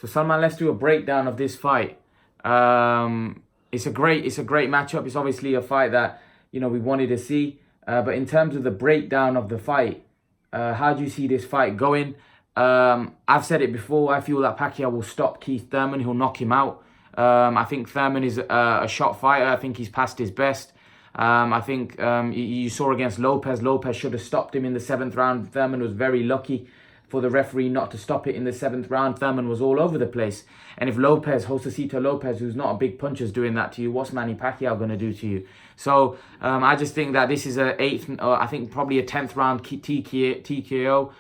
So Salman, let's do a breakdown of this fight. It's a great matchup. It's obviously a fight that we wanted to see. But in terms of the breakdown of the fight, how do you see this fight going? I've said it before. I feel that Pacquiao will stop Keith Thurman. He'll knock him out. I think Thurman is a shot fighter. I think he's past his best. I think you saw against Lopez. Lopez should have stopped him in the 7th round. Thurman was very lucky for the referee not to stop it in the 7th round. Thurman was all over the place. And if Lopez, Josecito Lopez, who's not a big puncher, is doing that to you, what's Manny Pacquiao going to do to you? So I just think that this is a 8th, I think probably a 10th round TKO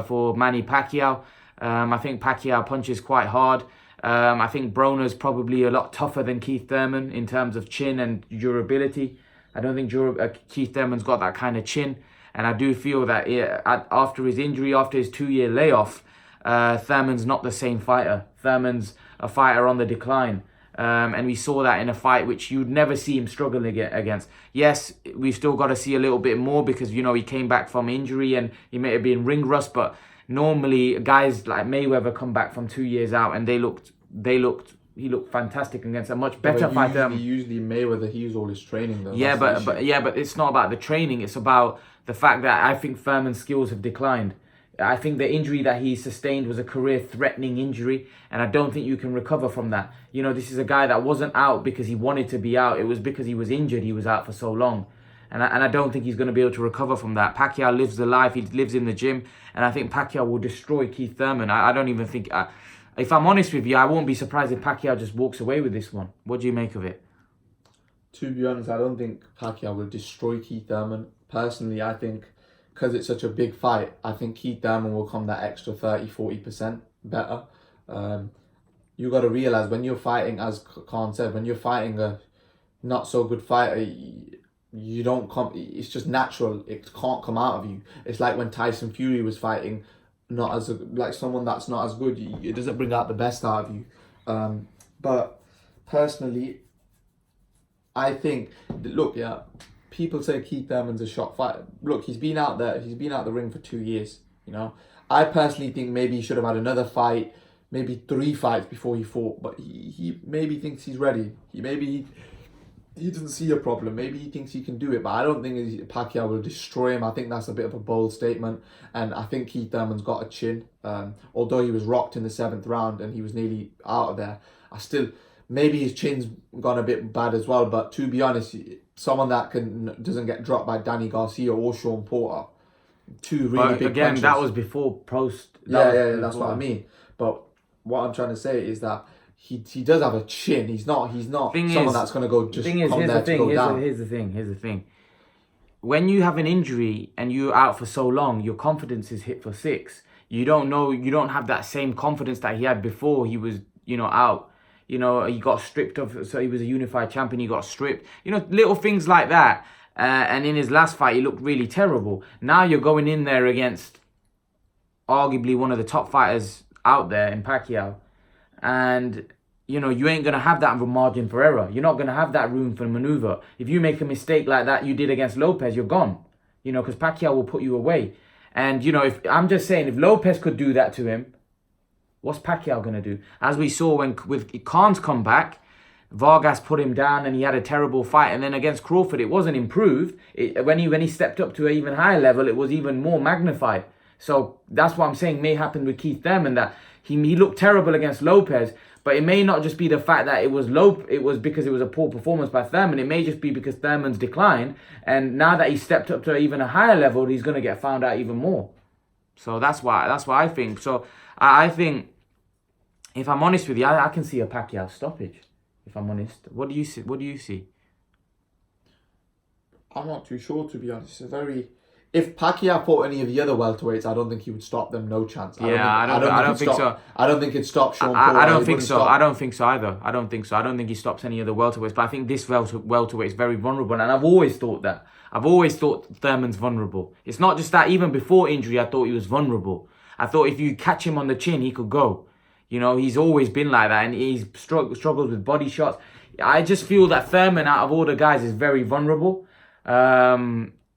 for Manny Pacquiao. I think Pacquiao punches quite hard. I think Broner's probably a lot tougher than Keith Thurman in terms of chin and durability. I don't think Keith Thurman's got that kind of chin. And I do feel that after his injury, after his 2-year layoff, Thurman's not the same fighter. Thurman's a fighter on the decline. And we saw that in a fight which you'd never see him struggling against. Yes, we've still got to see a little bit more because, he came back from injury and he may have been ring rust. But normally, guys like Mayweather come back from 2 years out and he looked fantastic against a much better fighter. Usually Mayweather, he used all his training though. Yeah, but it's not about the training. It's about the fact that I think Thurman's skills have declined. I think the injury that he sustained was a career-threatening injury, and I don't think you can recover from that. This is a guy that wasn't out because he wanted to be out. It was because he was injured he was out for so long. And I don't think he's going to be able to recover from that. Pacquiao lives the life. He lives in the gym. And I think Pacquiao will destroy Keith Thurman. I don't even think... if I'm honest with you, I won't be surprised if Pacquiao just walks away with this one. What do you make of it? To be honest, I don't think Pacquiao will destroy Keith Thurman. Personally, I think because it's such a big fight, I think Keith Thurman will come that extra 30-40% better. You got to realise when you're fighting, as Khan said, when you're fighting a not so good fighter, you don't come. It's just natural. It can't come out of you. It's like when Tyson Fury was fighting, like someone that's not as good. It doesn't bring out the best out of you. But personally, I think people say Keith Thurman's a shot fighter. Look, he's been out there. He's been out the ring for 2 years. I personally think maybe he should have had another fight, maybe 3 fights before he fought. But he maybe thinks he's ready. He doesn't see a problem. Maybe he thinks he can do it, but I don't think Pacquiao will destroy him. I think that's a bit of a bold statement, and I think Keith Thurman's got a chin. Although he was rocked in the 7th round and he was nearly out of there, maybe his chin's gone a bit bad as well. But to be honest, someone that doesn't get dropped by Danny Garcia or Sean Porter, 2 really big punches. That was before post. That's what I mean. But what I'm trying to say is that he does have a chin. He's not someone that's going to go just come there to go down. Here's the thing. When you have an injury and you're out for so long, your confidence is hit for 6. You don't have that same confidence that he had before he was, out. He got stripped of, so he was a unified champion, he got stripped. Little things like that. And in his last fight, he looked really terrible. Now you're going in there against arguably one of the top fighters out there in Pacquiao. And, you ain't going to have that margin for error. You're not going to have that room for maneuver. If you make a mistake like that you did against Lopez, you're gone. Because Pacquiao will put you away. And, if I'm just saying, if Lopez could do that to him, what's Pacquiao going to do? As we saw with Khan's comeback, Vargas put him down and he had a terrible fight. And then against Crawford, it wasn't improved. When he stepped up to an even higher level, it was even more magnified. So that's what I'm saying may happen with Keith Thurman, that he looked terrible against Lopez, but it may not just be the fact that it was because it was a poor performance by Thurman. It may just be because Thurman's declined, and now that he's stepped up to even a higher level, he's going to get found out even more. So that's what I think. So I think, if I'm honest with you, I can see a Pacquiao stoppage. If I'm honest, what do you see? I'm not too sure, to be honest. If Pacquiao fought any of the other welterweights, I don't think he would stop them. No chance. I don't think so. I don't think he'd stop Sean Porter. I don't think so. I don't think so either. I don't think so. I don't think he stops any of the welterweights. But I think this welterweight is very vulnerable, and I've always thought that. I've always thought Thurman's vulnerable. It's not just that. Even before injury, I thought he was vulnerable. I thought if you catch him on the chin, he could go. He's always been like that, and he's struggled with body shots. I just feel that Thurman, out of all the guys, is very vulnerable.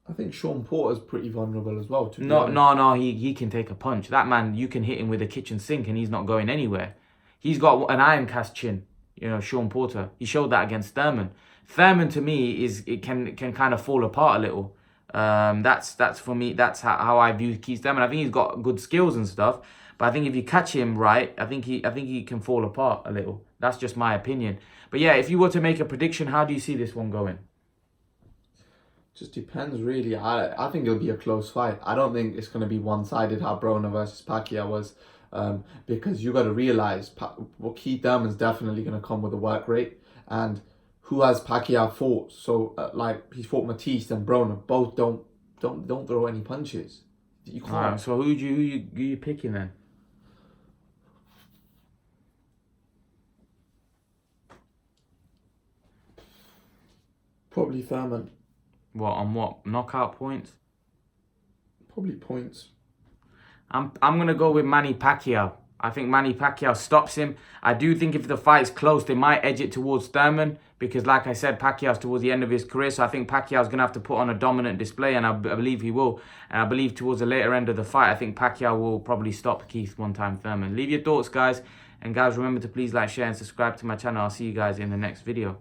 I think Sean Porter's pretty vulnerable as well, to be No, honest. no, he can take a punch. That man, you can hit him with a kitchen sink and he's not going anywhere. He's got an iron cast chin, you know, Sean Porter. He showed that against Thurman. Thurman to me it can kind of fall apart a little. That's for me. That's how I view Keith Thurman. I think he's got good skills and stuff, but I think if you catch him right, I think he can fall apart a little. That's just my opinion. But yeah, if you were to make a prediction, how do you see this one going? Just depends, really. I think it'll be a close fight. I don't think it's going to be one-sided how Broner versus Pacquiao was, because you got to realize Keith Thurman's definitely going to come with a work rate, and who has Pacquiao fought? So like he's fought Matisse and Broner. Both don't throw any punches. You can't. Alright, so who you picking then? Probably Thurman. What on what knockout points? Probably points. I'm gonna go with Manny Pacquiao. I think Manny Pacquiao stops him. I do think if the fight's close, they might edge it towards Thurman because, like I said, Pacquiao's towards the end of his career. So I think Pacquiao's gonna have to put on a dominant display, and I believe he will. And I believe towards the later end of the fight, I think Pacquiao will probably stop Keith one time Thurman. Leave your thoughts, guys, and guys, remember to please like, share, and subscribe to my channel. I'll see you guys in the next video.